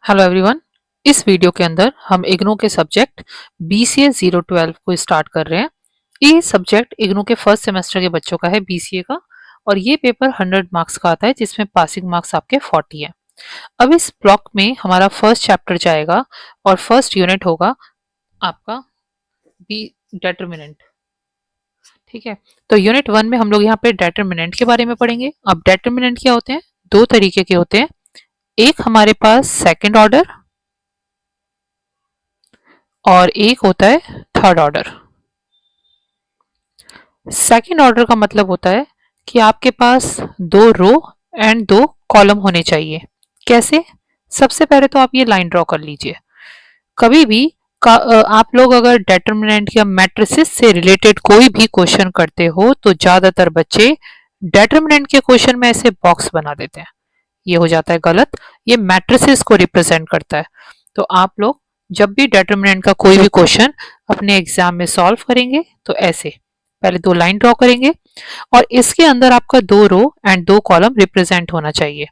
Hello everyone. इस video के अंदर हम इग्नू के सब्जेक्ट बीसीए 012 को स्टार्ट कर रहे हैं। ये सब्जेक्ट इग्नू के फर्स्ट सेमेस्टर के बच्चों का है बीसीए का, और ये पेपर 100 मार्क्स का आता है जिसमें पासिंग मार्क्स आपके 40 हैं। अब इस ब्लॉक में हमारा फर्स्ट चैप्टर जाएगा और फर्स्ट यूनिट होगा आपका बी डेटरमिनेंट। ठीक है, तो यूनिट 1 में हम लोग यहाँ पे डेटरमिनेंट के बारे में पढ़ेंगे। अब डेटरमिनेंट क्या होते हैं? दो तरीके के होते हैं। एक हमारे पास सेकेंड ऑर्डर और एक होता है थर्ड ऑर्डर। सेकेंड ऑर्डर का मतलब होता है कि आपके पास दो रो एंड दो कॉलम होने चाहिए। कैसे? सबसे पहले तो आप ये लाइन ड्रॉ कर लीजिए। कभी भी आप लोग अगर डेटरमिनेंट या मैट्रिसेस से रिलेटेड कोई भी क्वेश्चन करते हो तो ज्यादातर बच्चे डेटरमिनेंट के क्वेश्चन में ऐसे बॉक्स बना देते हैं। ये हो जाता है गलत। ये मैट्रिसेस को रिप्रेजेंट करता है। तो आप लोग जब भी डेटरमिनेंट का कोई भी क्वेश्चन अपने एग्जाम में सॉल्व करेंगे तो ऐसे पहले दो लाइन ड्रॉ करेंगे और इसके अंदर आपका दो रो एंड दो कॉलम रिप्रेजेंट होना चाहिए।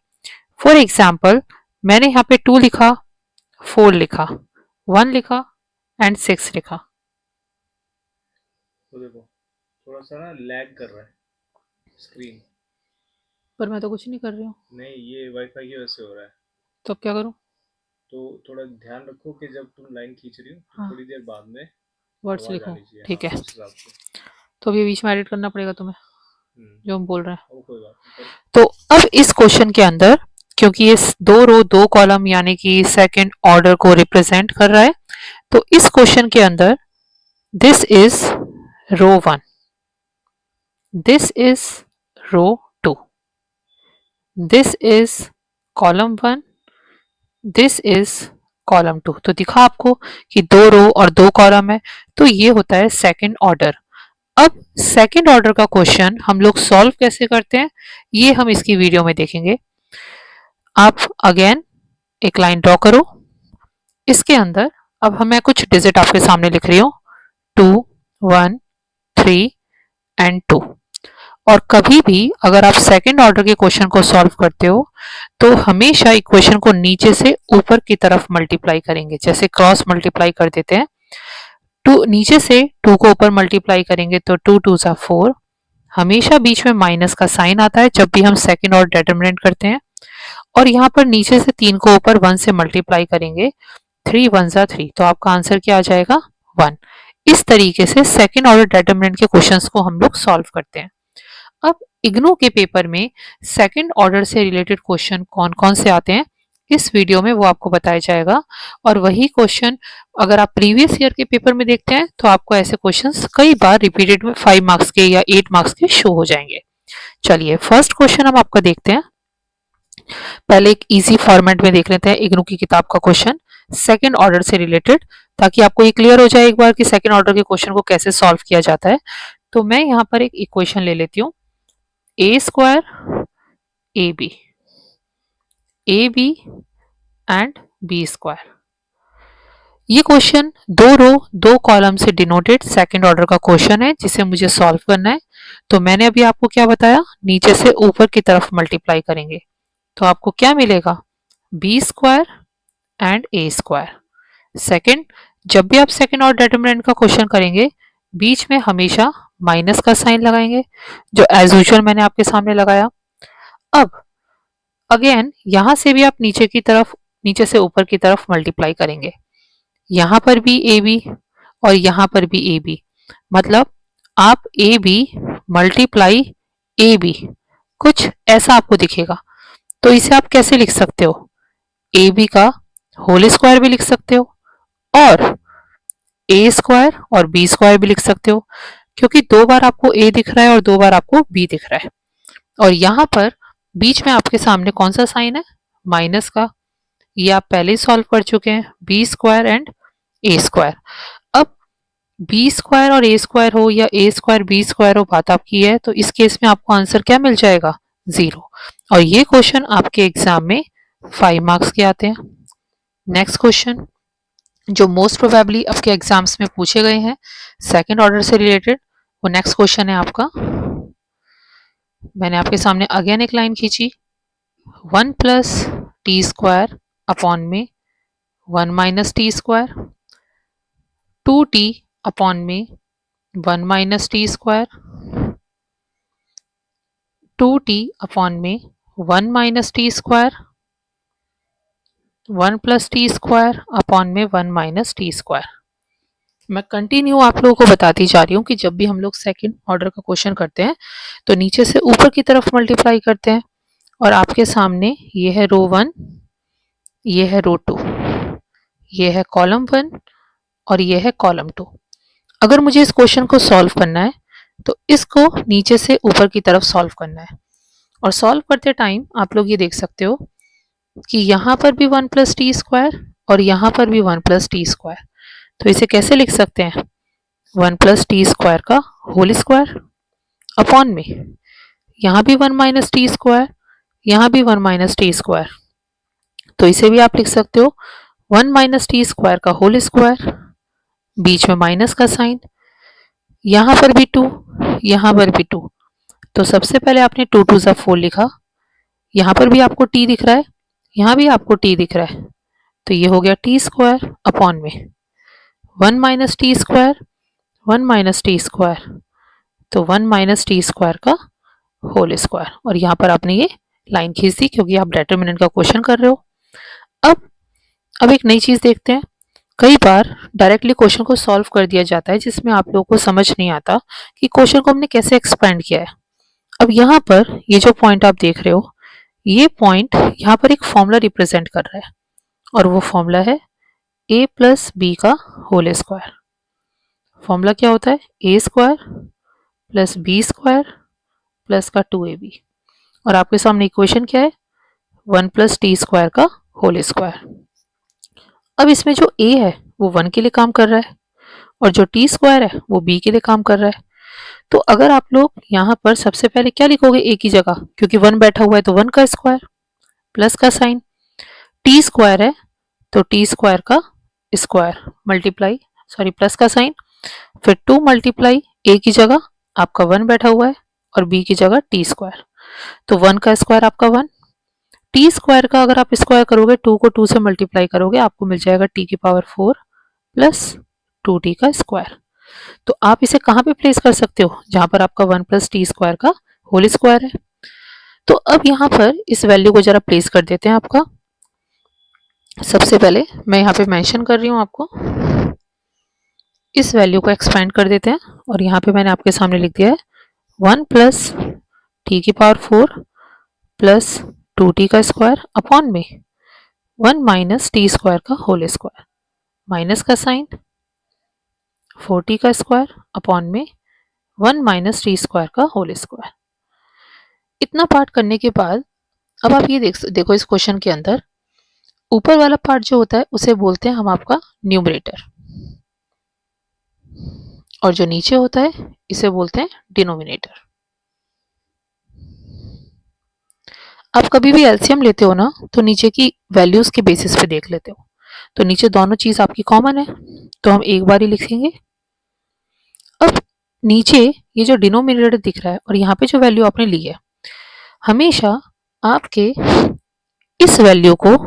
फॉर एग्जाम्पल मैंने यहाँ पे 2 लिखा, 4 लिखा, 1 लिखा एंड 6 लिखा। तो देखो थोड़ा सा ना लैग कर रहा है स्क्रीन। पर मैं तो कुछ नहीं कर रही हूँ। नहीं, ये वाईफाई की वजह से हो रहा है। तो अब क्या करूँ? तो थोड़ा ध्यान रखो कि जब तुम लाइन खींच रही हो तो हाँ, थोड़ी देर बाद में वर्ड्स आवाज़ लिखूँ। आनी चाहिए, ठीक हाँ, है, उस हिसाब से। तो अभी बीच में एडिट करना पड़ेगा तुम्हें हम्म। जो हम बोल रहे हैं। वो कोई बात नहीं, करो। तो अब इस क्वेश्चन के अंदर क्योंकि ये दो रो दो कॉलम यानी कि सेकंड ऑर्डर को रिप्रेजेंट कर रहा है, तो इस क्वेश्चन के अंदर this is row 1, this is row 2, this is column 1, this is column 2। तो दिखा आपको कि दो रो और दो कॉलम है, तो ये होता है सेकंड ऑर्डर। अब सेकंड ऑर्डर का क्वेश्चन हम लोग सॉल्व कैसे करते हैं ये हम इसकी वीडियो में देखेंगे। आप अगेन एक लाइन ड्रॉ करो। इसके अंदर अब मैं कुछ डिजिट आपके सामने लिख रही हूँ, 2, 1, 3 एंड 2। और कभी भी अगर आप सेकंड ऑर्डर के क्वेश्चन को सॉल्व करते हो तो हमेशा इक्वेशन को नीचे से ऊपर की तरफ मल्टीप्लाई करेंगे, जैसे क्रॉस मल्टीप्लाई कर देते हैं। टू नीचे से 2 को ऊपर मल्टीप्लाई करेंगे तो 2 2 ज़ा 4। हमेशा बीच में माइनस का साइन आता है जब भी हम सेकंड ऑर्डर डिटरमिनेंट करते हैं। और यहाँ पर नीचे से 3 को ऊपर 1 से मल्टीप्लाई करेंगे, 3 1 ज़ा 3, तो आपका आंसर क्या आ जाएगा? 1। इस तरीके से सेकंड ऑर्डर डिटरमिनेंट के क्वेश्चंस को हम लोग सॉल्व करते हैं। अब इग्नू के पेपर में सेकंड ऑर्डर से रिलेटेड क्वेश्चन कौन कौन से आते हैं इस वीडियो में वो आपको बताया जाएगा। और वही क्वेश्चन अगर आप प्रीवियस ईयर के पेपर में देखते हैं तो आपको ऐसे क्वेश्चंस कई बार रिपीटेड में 5 मार्क्स के या 8 मार्क्स के शो हो जाएंगे। चलिए फर्स्ट क्वेश्चन हम आपका देखते हैं। पहले एक इजी फॉर्मेट में देख लेते हैं इग्नू की किताब का क्वेश्चन सेकंड ऑर्डर से रिलेटेड, ताकि आपको ये क्लियर हो जाए एक बार कि सेकंड ऑर्डर के क्वेश्चन को कैसे सॉल्व किया जाता है। तो मैं यहाँ पर एक इक्वेशन ले लेती हूँ, A square A B and B square. ये क्वेश्चन दो रो दो कॉलम से डिनोटेड सेकंड ऑर्डर का क्वेश्चन है जिसे मुझे सॉल्व करना है। तो मैंने अभी आपको क्या बताया, नीचे से ऊपर की तरफ मल्टीप्लाई करेंगे तो आपको क्या मिलेगा? B square and A square. Second, जब भी आप सेकेंड ऑर्डर डिटरमिनेंट का क्वेश्चन करेंगे बीच में हमेशा माइनस का साइन लगाएंगे जो एज यूजुअल मैंने आपके सामने लगाया। अब अगेन यहां से भी आप नीचे से ऊपर की तरफ मल्टीप्लाई करेंगे, यहां पर भी ए बी और यहां पर भी ए बी, मतलब आप A B multiply A B, कुछ ऐसा आपको दिखेगा। तो इसे आप कैसे लिख सकते हो? ए बी का होल स्क्वायर भी लिख सकते हो और ए स्क्वायर और बी स्क्वायर भी लिख सकते हो, क्योंकि दो बार आपको ए दिख रहा है और दो बार आपको बी दिख रहा है। और यहां पर बीच में आपके सामने कौन सा साइन है? माइनस का। ये आप पहले ही सॉल्व कर चुके हैं, B square and A square. अब बी स्क्वायर और ए स्क्वायर हो या ए स्क्वायर बी स्क्वायर हो, बात आपकी है। तो इस केस में आपको आंसर क्या मिल जाएगा? 0। और ये क्वेश्चन आपके एग्जाम में 5 मार्क्स के आते हैं। नेक्स्ट क्वेश्चन जो मोस्ट प्रोबेबली आपके एग्जाम्स में पूछे गए हैं सेकंड ऑर्डर से रिलेटेड, वो नेक्स्ट क्वेश्चन है आपका। मैंने आपके सामने अगेन एक लाइन खींची, 1 प्लस टी स्क्वायर अपॉन में 1 minus T square, 2t upon में 1 minus T square, 2t upon में 1 minus T square, 1 plus T square upon में 1 माइनस टी स्क्वायर। मैं कंटिन्यू आप लोगों को बताती जा रही हूँ कि जब भी हम लोग सेकंड ऑर्डर का क्वेश्चन करते हैं तो नीचे से ऊपर की तरफ मल्टीप्लाई करते हैं, और आपके सामने ये है रो 1, ये है रो 2, ये है कॉलम 1 और ये है कॉलम 2। अगर मुझे इस क्वेश्चन को सॉल्व करना है तो इसको नीचे से ऊपर की तरफ सॉल्व करना है, और सॉल्व करते टाइम आप लोग ये देख सकते हो कि यहाँ पर भी 1 प्लस टी स्क्वायर और यहाँ पर भी 1 प्लस टी स्क्वायर। तो इसे कैसे लिख सकते हैं? 1 प्लस टी स्क्वायर का होल स्क्वायर अपॉन में यहाँ भी 1 माइनस टी स्क्वायर, यहाँ भी 1 माइनस टी स्क्वायर। तो इसे भी आप लिख सकते हो 1 माइनस टी स्क्वायर का होल स्क्वायर, बीच में माइनस का साइन, यहाँ पर भी 2, यहाँ पर भी 2। तो सबसे पहले आपने 2 टू ज़ा 4 लिखा, यहाँ पर भी आपको t दिख रहा है, यहाँ भी आपको t दिख रहा है, तो ये हो गया टी स्क्वायर अपॉन में 1 minus T square, 1 minus T square, तो 1 माइनस टी स्क्वायर का होल स्क्वायर। और यहाँ पर आपने ये लाइन खींच दी क्योंकि आप डिटरमिनेंट का क्वेश्चन कर रहे हो। अब एक नई चीज़ देखते हैं। कई बार डायरेक्टली क्वेश्चन को सॉल्व कर दिया जाता है जिसमें आप लोगों को समझ नहीं आता कि क्वेश्चन को हमने कैसे एक्सपेंड किया है। अब यहाँ पर ये जो पॉइंट आप देख रहे हो, ये पॉइंट यहाँ पर एक फॉर्मूला रिप्रेजेंट कर रहा है, और वो फॉर्मूला है a प्लस बी का होल स्क्वायर। फॉर्मूला क्या होता है? A square plus B square plus का 2ab, और आपके सामने इक्वेशन क्या है? 1 प्लस टी स्क्वायर का होल स्क्वायर। अब इसमें जो a है वो 1 के लिए काम कर रहा है, और जो टी स्क्वायर है वो b के लिए काम कर रहा है। तो अगर आप लोग यहाँ पर सबसे पहले क्या लिखोगे a की जगह, क्योंकि 1 बैठा हुआ है तो 1 का स्क्वायर प्लस का साइन, टी स्क्वायर है तो टी स्क्वायर का स्क्वायर मल्टीप्लाई सॉरी प्लस का साइन, फिर 2 मल्टीप्लाई a की जगह आपका 1 बैठा हुआ है और b की जगह टी स्क्वायर, तो 1 का स्क्वायर आपका 1, टी स्क्वायर का अगर आप स्क्वायर करोगे 2 को 2 से मल्टीप्लाई करोगे आपको मिल जाएगा टी की पावर 4 प्लस 2t का स्क्वायर। तो आप इसे कहाँ पे प्लेस कर सकते हो? जहां पर आपका 1 प्लस टी स्क्वायर का होल स्क्वायर है। तो अब यहाँ पर इस वैल्यू को जरा प्लेस कर देते हैं आपका। सबसे पहले मैं यहाँ पे मेंशन कर रही हूँ आपको, इस वैल्यू को एक्सपेंड कर देते हैं, और यहाँ पे मैंने आपके सामने लिख दिया है 1 प्लस टी की पावर 4 प्लस 2t का स्क्वायर अपॉन में 1 माइनस टी स्क्वायर का होल स्क्वायर, माइनस का साइन, 4t का स्क्वायर अपॉन में 1 माइनस टी स्क्वायर का होल स्क्वायर। इतना पार्ट करने के बाद अब आप ये देखो इस क्वेश्चन के अंदर ऊपर वाला पार्ट जो होता है उसे बोलते हैं हम आपका न्यूमरेटर, और जो नीचे होता है इसे बोलते हैं डिनोमिनेटर। आप कभी भी एलसीएम लेते हो ना तो नीचे की वैल्यूज के बेसिस पे देख लेते हो, तो नीचे दोनों चीज आपकी कॉमन है तो हम एक बार ही लिखेंगे। अब नीचे ये जो डिनोमिनेटर दिख रहा है और यहाँ पे जो वैल्यू आपने ली है, हमेशा आपके इस वैल्यू को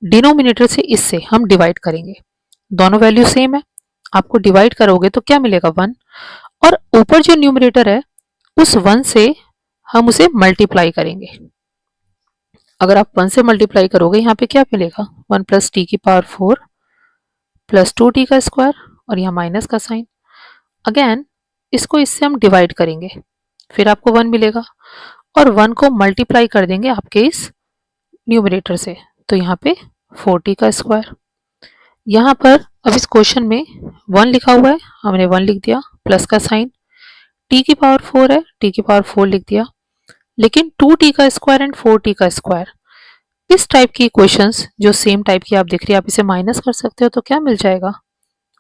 डिनोमिनेटर से इससे हम डिवाइड करेंगे। दोनों वैल्यू सेम है, आपको डिवाइड करोगे तो क्या मिलेगा? 1, और ऊपर जो न्यूमरेटर है उस 1 से हम उसे मल्टीप्लाई करेंगे। अगर आप 1 से मल्टीप्लाई करोगे यहाँ पे क्या मिलेगा? 1 प्लस टी की पावर 4 प्लस 2t का स्क्वायर, और यहाँ माइनस का साइन। अगेन इसको इससे हम डिवाइड करेंगे, फिर आपको 1 मिलेगा, और 1 को मल्टीप्लाई कर देंगे आपके इस न्यूमरेटर से, तो यहाँ पे 4t का स्क्वायर। यहाँ पर अब इस क्वेश्चन में 1 लिखा हुआ है, हमने 1 लिख दिया, प्लस का साइन, t की पावर 4 है, t की पावर 4 लिख दिया, लेकिन 2t का स्क्वायर एंड 4t का स्क्वायर, इस टाइप की इक्वेशंस जो सेम टाइप की आप दिख रही है, आप इसे माइनस कर सकते हो, तो क्या मिल जाएगा?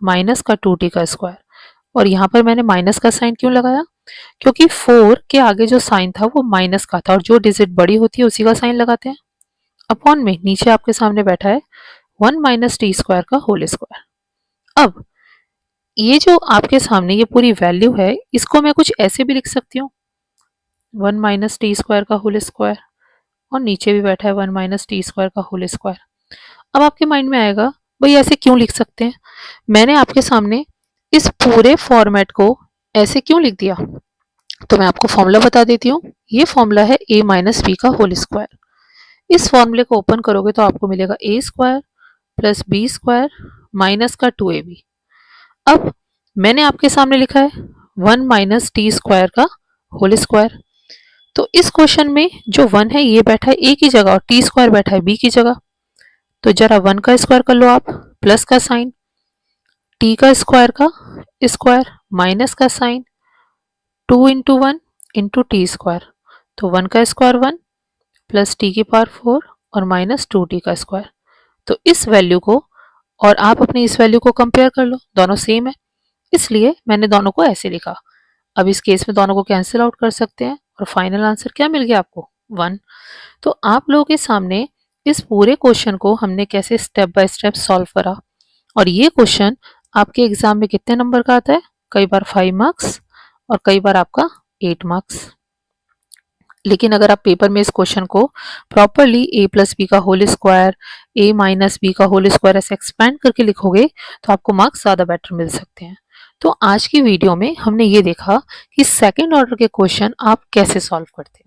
माइनस का 2t का स्क्वायर। और यहाँ पर मैंने माइनस का साइन क्यों लगाया? क्योंकि 4 के आगे जो साइन था वो माइनस का था, और जो डिजिट बड़ी होती है उसी का साइन लगाते हैं। अपॉन में नीचे आपके सामने बैठा है 1 माइनस टी स्क्वायर का होल स्क्वायर। अब ये जो आपके सामने ये पूरी वैल्यू है, इसको मैं कुछ ऐसे भी लिख सकती हूँ 1 माइनस टी स्क्वायर का होल स्क्वायर, और नीचे भी बैठा है 1 माइनस टी स्क्वायर का होल स्क्वायर। अब आपके माइंड में आएगा भाई ऐसे क्यों लिख सकते हैं, मैंने आपके सामने इस पूरे फॉर्मेट को ऐसे क्यों लिख दिया। तो मैं आपको फॉर्मूला बता देती हूँ। ये फॉर्मूला है a माइनस बी का होल स्क्वायर। इस फॉर्मूले को ओपन करोगे तो आपको मिलेगा a square plus B square minus का 2ab। अब मैंने आपके सामने लिखा है 1 माइनस टी स्क्वायर का होल स्क्वायर। तो इस क्वेश्चन में जो 1 है ये बैठा है a की जगह और टी स्क्वायर बैठा है b की जगह। तो जरा 1 का स्क्वायर कर लो आप, प्लस का साइन, टी का स्क्वायर माइनस का sign, 2 into 1 into T square. तो 1 का स्क्वायर 1 प्लस टी की पावर 4 और माइनस 2t का स्क्वायर। तो इस वैल्यू को और आप अपनी इस वैल्यू को कंपेयर कर लो, दोनों सेम है, इसलिए मैंने दोनों को ऐसे लिखा। अब इस केस में दोनों को कैंसिल आउट कर सकते हैं और फाइनल आंसर क्या मिल गया आपको, 1। तो आप लोगों के सामने इस पूरे क्वेश्चन को हमने कैसे स्टेप बाय स्टेप सॉल्व करा। और ये क्वेश्चन आपके एग्जाम में कितने नंबर का आता है, कई बार 5 मार्क्स और कई बार आपका 8 मार्क्स। लेकिन अगर आप पेपर में इस क्वेश्चन को प्रॉपरली a प्लस बी का whole square, a minus B का होल स्क्वायर ऐसे एक्सपेंड करके लिखोगे तो आपको मार्क्स ज़्यादा बेटर मिल सकते हैं। तो आज की वीडियो में हमने ये देखा कि सेकेंड ऑर्डर के क्वेश्चन आप कैसे सॉल्व करते हैं।